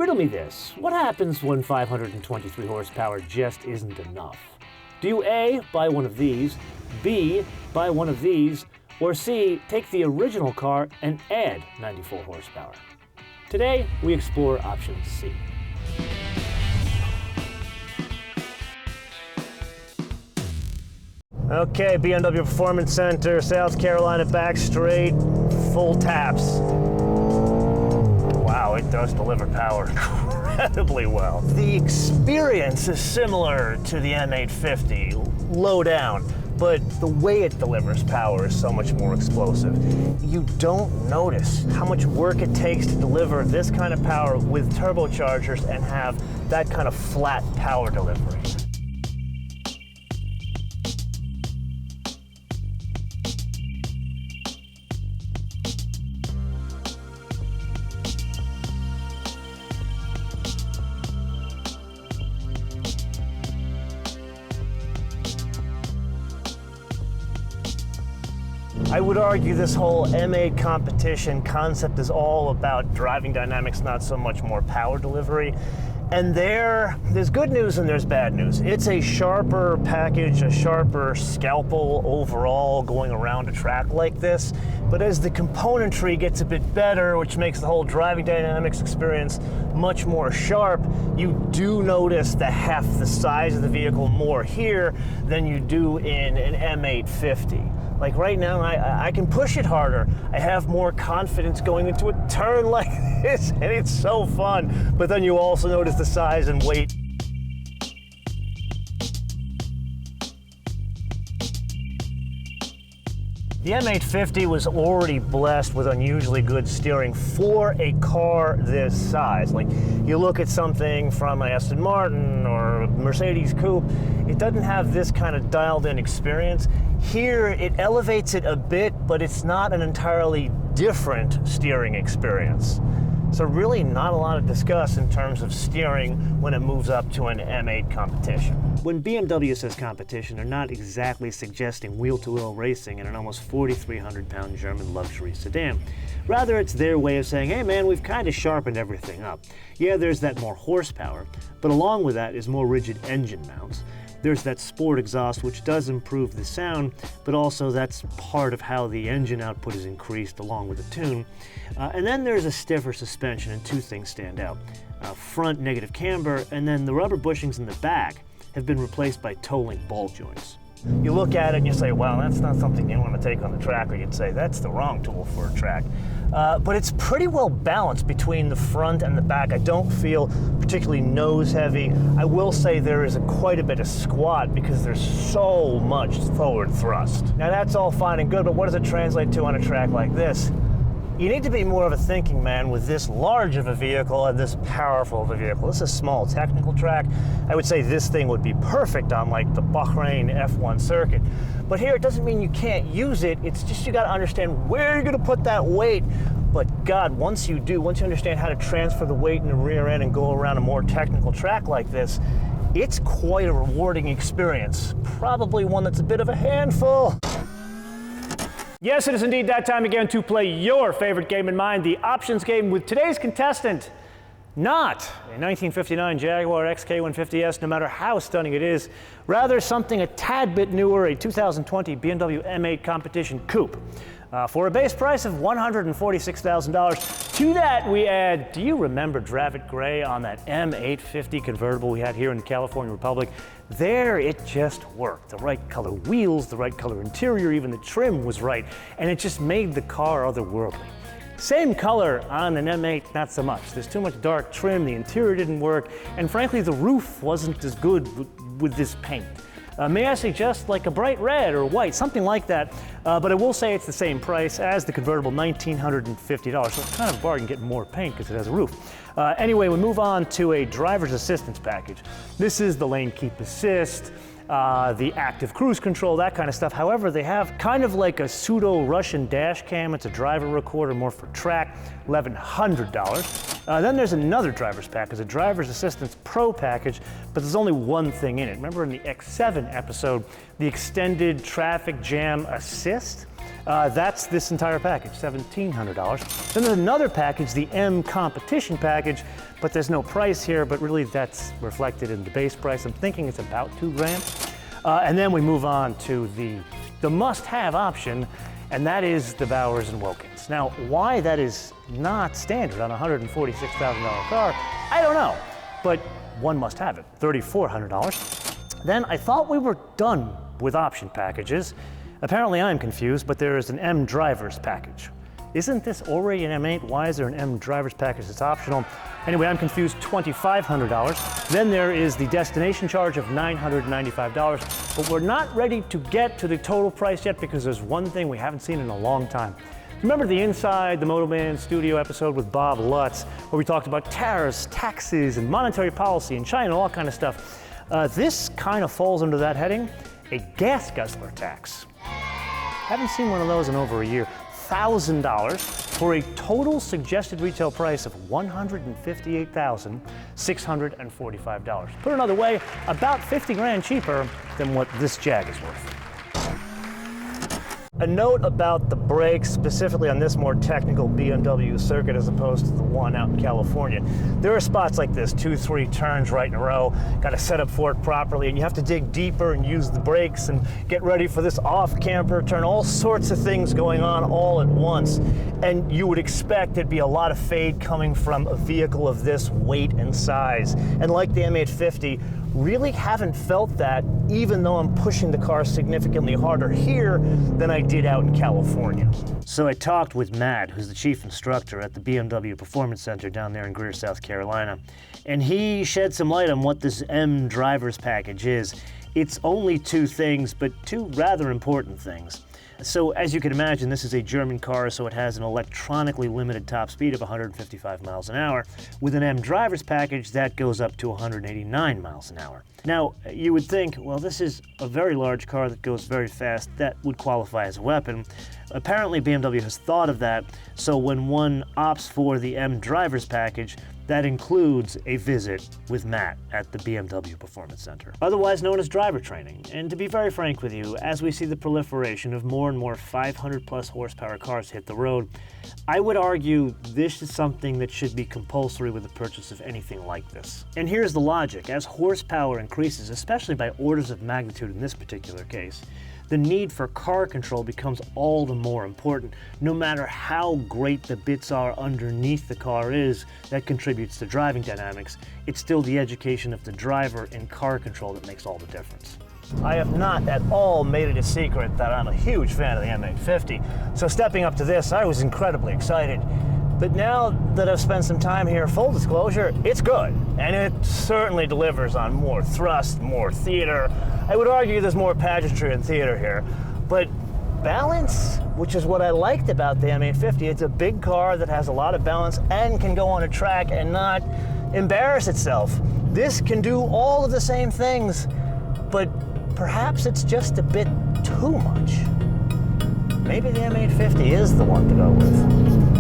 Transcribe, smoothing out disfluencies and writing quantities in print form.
Riddle me this, what happens when 523 horsepower just isn't enough? Do you A, buy one of these, B, buy one of these, or C, take the original car and add 94 horsepower? Today, we explore option C. Okay, BMW Performance Center, South Carolina, back straight, full taps. Wow, it does deliver power incredibly well. The experience is similar to the M850, low down, but the way it delivers power is so much more explosive. You don't notice how much work it takes to deliver this kind of power with turbochargers and have that kind of flat power delivery. I would argue this whole M8 competition concept is all about driving dynamics, not so much more power delivery. And there's good news and there's bad news. It's a sharper package, a sharper scalpel overall going around a track like this. But as the componentry gets a bit better, which makes the whole driving dynamics experience much more sharp, you do notice the half the size of the vehicle more here than you do in an M850. Like right now, I can push it harder. I have more confidence going into a turn like this, and it's so fun. But then you also notice the size and weight. The M850 was already blessed with unusually good steering for a car this size. Like, you look at something from an Aston Martin or a Mercedes Coupe, it doesn't have this kind of dialed-in experience. Here, it elevates it a bit, but it's not an entirely different steering experience. So really not a lot to discuss in terms of steering when it moves up to an M8 competition. When BMW says competition, they're not exactly suggesting wheel-to-wheel racing in an almost 4,300-pound German luxury sedan. Rather, it's their way of saying, hey man, we've kind of sharpened everything up. Yeah, there's that more horsepower, but along with that is more rigid engine mounts. There's that sport exhaust, which does improve the sound, but also that's part of how the engine output is increased along with the tune. And then there's a stiffer suspension, and two things stand out. Front negative camber, and then the rubber bushings in the back have been replaced by toe-link ball joints. You look at it and you say, well, that's not something you want to take on the track, or you'd say, that's the wrong tool for a track. But it's pretty well balanced between the front and the back. I don't feel particularly nose heavy. I will say there is quite a bit of squat because there's so much forward thrust. Now that's all fine and good, but what does it translate to on a track like this? You need to be more of a thinking man with this large of a vehicle and this powerful of a vehicle. This is a small technical track. I would say this thing would be perfect on like the Bahrain F1 circuit. But here it doesn't mean you can't use it. It's just you got to understand where you're going to put that weight. But God, once you understand how to transfer the weight in the rear end and go around a more technical track like this, it's quite a rewarding experience. Probably one that's a bit of a handful. Yes, it is indeed that time again to play your favorite game in mind, the options game, with today's contestant, not a 1959 Jaguar XK150S, no matter how stunning it is, rather something a tad bit newer, a 2020 BMW M8 Competition Coupe. For a base price of $146,000. To that we add, do you remember Dravit Gray on that M850 convertible we had here in the California Republic? There it just worked. The right color wheels, the right color interior, even the trim was right, and it just made the car otherworldly. Same color on an M8, not so much. There's too much dark trim, the interior didn't work, and frankly the roof wasn't as good with this paint. May I suggest like a bright red or white, something like that, but I will say it's the same price as the convertible, $1,950. So it's kind of a bargain getting more paint because it has a roof. Anyway, we move on to a driver's assistance package. This is the lane keep assist, the active cruise control, that kind of stuff. However, they have kind of like a pseudo-Russian dash cam. It's a driver recorder, more for track, $1,100. Then there's another driver's package, a driver's assistance pro package, but there's only one thing in it. Remember in the X7 episode, the extended traffic jam assist? That's this entire package, $1,700. Then there's another package, the M Competition package, but there's no price here, but really that's reflected in the base price. I'm thinking it's about $2,000. And then we move on to the must-have option, and that is the Bowers and Wilkins. Now, why that is not standard on a $146,000 car, I don't know, but one must have it, $3,400. Then I thought we were done with option packages. Apparently I'm confused, but there is an M drivers package. Isn't this already an M8? Why is there an M drivers package that's optional? Anyway, I'm confused, $2,500. Then there is the destination charge of $995, but we're not ready to get to the total price yet because there's one thing we haven't seen in a long time. Remember the Inside the MotoMan Studio episode with Bob Lutz, where we talked about tariffs, taxes, and monetary policy in China, all kind of stuff. This kind of falls under that heading, a gas guzzler tax. Haven't seen one of those in over a year. $1,000 for a total suggested retail price of $158,645. Put another way, about 50 grand cheaper than what this Jag is worth. A note about the brakes, specifically on this more technical BMW circuit as opposed to the one out in California. There are spots like this, 2-3 turns right in a row, got to set up for it properly, and you have to dig deeper and use the brakes and get ready for this off-camber turn, all sorts of things going on all at once. And you would expect there'd be a lot of fade coming from a vehicle of this weight and size. And like the M850, really haven't felt that, even though I'm pushing the car significantly harder here than I did out in California. So I talked with Matt, who's the chief instructor at the BMW Performance Center down there in Greer, South Carolina, and he shed some light on what this M drivers package is. It's only two things, but two rather important things. So as you can imagine, this is a German car, so it has an electronically limited top speed of 155 miles an hour. With an M drivers package, that goes up to 189 miles an hour. Now, you would think, well, this is a very large car that goes very fast. That would qualify as a weapon. Apparently, BMW has thought of that, so when one opts for the M drivers package, that includes a visit with Matt at the BMW Performance Center, otherwise known as driver training. And to be very frank with you, as we see the proliferation of more and more 500+ horsepower cars hit the road, I would argue this is something that should be compulsory with the purchase of anything like this. And here's the logic. As horsepower increases, especially by orders of magnitude in this particular case, the need for car control becomes all the more important. No matter how great the bits are underneath the car is that contributes to driving dynamics, it's still the education of the driver in car control that makes all the difference. I have not at all made it a secret that I'm a huge fan of the M850, so stepping up to this, I was incredibly excited. But now that I've spent some time here, full disclosure, it's good. And it certainly delivers on more thrust, more theater. I would argue there's more pageantry and theater here. But balance, which is what I liked about the M850, it's a big car that has a lot of balance and can go on a track and not embarrass itself. This can do all of the same things, but perhaps it's just a bit too much. Maybe the M850 is the one to go with.